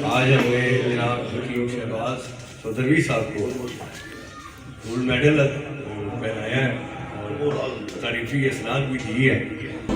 आज हमें जनाब हकीम शहबाज चौधरी साहब को गोल्ड मेडल पहनाया है और तारीफी इसनाद भी दी है।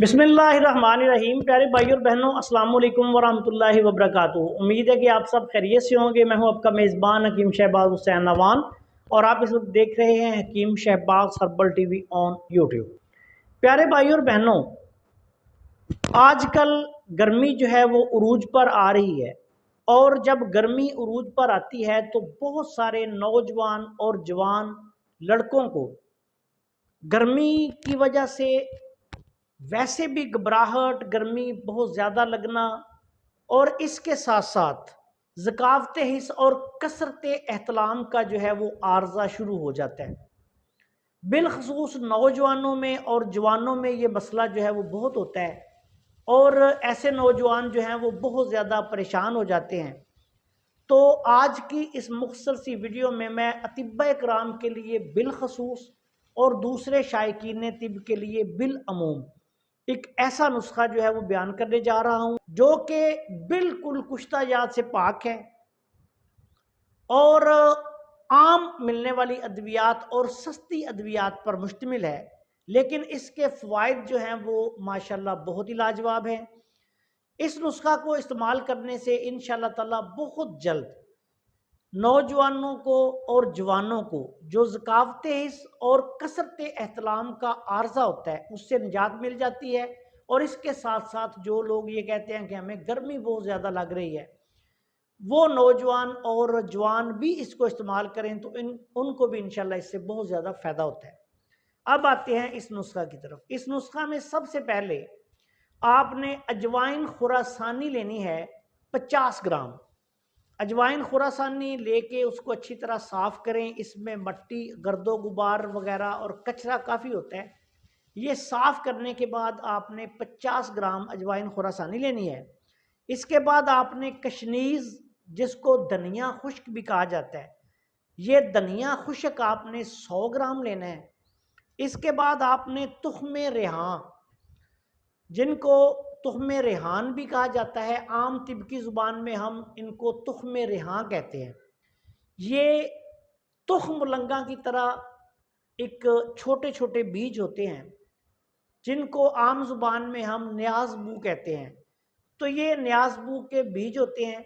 बिस्मिल्लाहिर्रहमानिर्रहीम। प्यारे भाई और बहनों, अस्सलाम वालेकुम वरहमतुल्लाहि वबरकातुहू। उम्मीद है कि आप सब खैरियत से होंगे। मैं हूं आपका मेज़बान हकीम शहबाज हुसैन नवान और आप इस वक्त देख रहे हैं Hakim Shahbaz herbal TV on YouTube. प्यारे भाई और बहनों, आजकल गर्मी जो है वो उरूज पर आ रही है और जब गर्मी उरूज पर आती है तो बहुत सारे नौजवान और जवान लड़कों को गर्मी की वजह से वैसे भी घबराहट, गर्मी बहुत ज़्यादा लगना और इसके साथ साथ ज़कावत हिस्स और कसरत एहतलाम का जो है वो आर्जा शुरू हो जाता है। बिलखसूस नौजवानों में और जवानों में ये मसला जो है वो बहुत होता है और ऐसे नौजवान जो हैं वो बहुत ज़्यादा परेशान हो जाते हैं। तो आज की इस मुख्तसर सी वीडियो में मैं अतिब्बा इकराम के लिए बिलखसूस और दूसरे शायकीन तिब के लिए बिलअमूम एक ऐसा नुस्खा जो है वो बयान करने जा रहा हूं जो कि बिल्कुल कुश्तायात से पाक है और आम मिलने वाली अद्वियात और सस्ती अद्वियात पर मुश्तमिल है, लेकिन इसके फ़वाइद जो हैं वो माशाल्लाह बहुत ही लाजवाब हैं। इस नुस्खा को इस्तेमाल करने से इंशाअल्लाह ताला बहुत जल्द नौजवानों को और जवानों को जो ज़कावत हिस्स और कसरत एहतलाम का आर्जा होता है उससे निजात मिल जाती है। और इसके साथ साथ जो लोग ये कहते हैं कि हमें गर्मी बहुत ज़्यादा लग रही है, वो नौजवान और जवान भी इसको इस्तेमाल करें तो उनको भी इंशाल्लाह इससे बहुत ज़्यादा फ़ायदा होता है। अब आते हैं इस नुस्खा की तरफ। इस नुस्खा में सबसे पहले आपने अजवाइन खुरासानी लेनी है 50 ग्राम। अजवाइन खुरासानी लेके उसको अच्छी तरह साफ़ करें। इसमें मट्टी, गर्दो गुबार वगैरह और कचरा काफ़ी होता है। ये साफ़ करने के बाद आपने 50 ग्राम अजवाइन खुरासानी लेनी है। इसके बाद आपने कशनीज़, जिसको धनिया खुश्क भी कहा जाता है, ये धनिया खुश्क आपने 100 ग्राम लेना है। इसके बाद आपने तुख्मे रेहान, जिनको तुख्मे रेहान भी कहा जाता है, आम तिब की ज़ुबान में हम इनको तुख्मे रेहान कहते हैं। ये तुख्म मुलंगा की तरह एक छोटे छोटे बीज होते हैं जिनको आम ज़ुबान में हम न्याज़बू कहते हैं। तो ये न्याज़बू के बीज होते हैं।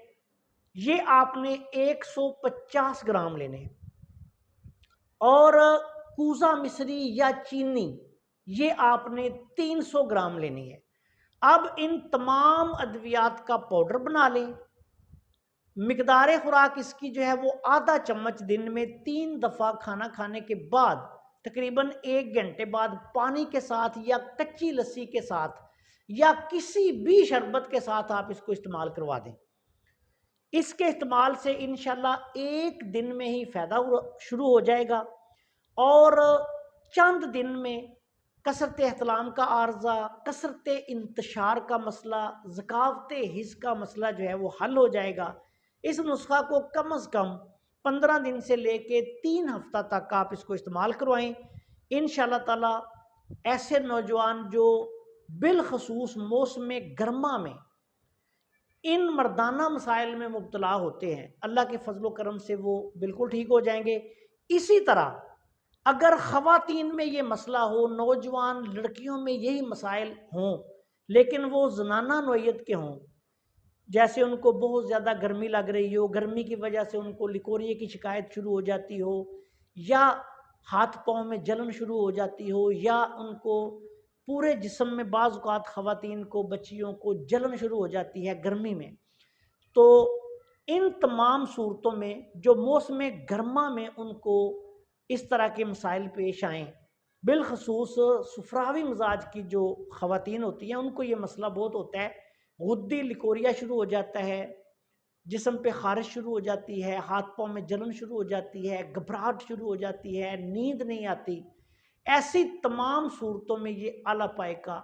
ये आपने 150 ग्राम लेने हैं। और कूज़ा मिस्री या चीनी, ये आपने 300 ग्राम लेनी है। अब इन तमाम अद्वियात का पाउडर बना लें। मिकदार खुराक इसकी जो है वो आधा चम्मच दिन में 3 दफ़ा खाना खाने के बाद तकरीबन 1 घंटे बाद पानी के साथ या कच्ची लस्सी के साथ या किसी भी शरबत के साथ आप इसको इस्तेमाल करवा दें। इसके इस्तेमाल से इंशाल्लाह 1 दिन में ही फ़ायदा शुरू हो जाएगा और चंद दिन में कसरत एहतलाम का आर्जा, कसरत इंतशार का मसला, ज़कावत हिस्स का मसला जो है वो हल हो जाएगा। इस नुस्खा को कम अज़ कम 15 दिन से लेके 3 हफ्ता तक आप इसको इस्तेमाल करवाएं। इंशाअल्लाह ताला ऐसे नौजवान जो बिलखसूस मौसम गर्मा में इन मर्दाना मसाइल में मुब्तला होते हैं, अल्लाह के फजलो करम से वो बिल्कुल ठीक हो जाएंगे। इसी तरह अगर ख़वातीन में ये मसला हो, नौजवान लड़कियों में यही मसाइल हों लेकिन वो ज़नाना नौयत के हों, जैसे उनको बहुत ज़्यादा गर्मी लग रही हो, गर्मी की वजह से उनको लिकोरिए की शिकायत शुरू हो जाती हो, या हाथ पाँव में जलन शुरू हो जाती हो, या उनको पूरे जिस्म में बाज़ औक़ात ख़वातीन को, बच्चियों को जलन शुरू हो जाती है गर्मी में, तो इन तमाम सूरतों में जो मौसम गर्मा में उनको इस तरह के मसाइल पेश आएँ, बिलखसूस सुफरावी मिजाज की जो ख़वातीन होती हैं उनको ये मसला बहुत होता है। गुद्दी लिकोरिया शुरू हो जाता है, जिस्म पे ख़ारिश शुरू हो जाती है, हाथ पाँव में जलन शुरू हो जाती है, घबराहट शुरू हो जाती है, नींद नहीं आती। ऐसी तमाम सूरतों में ये आला पाए का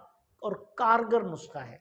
और कारगर नुस्खा है।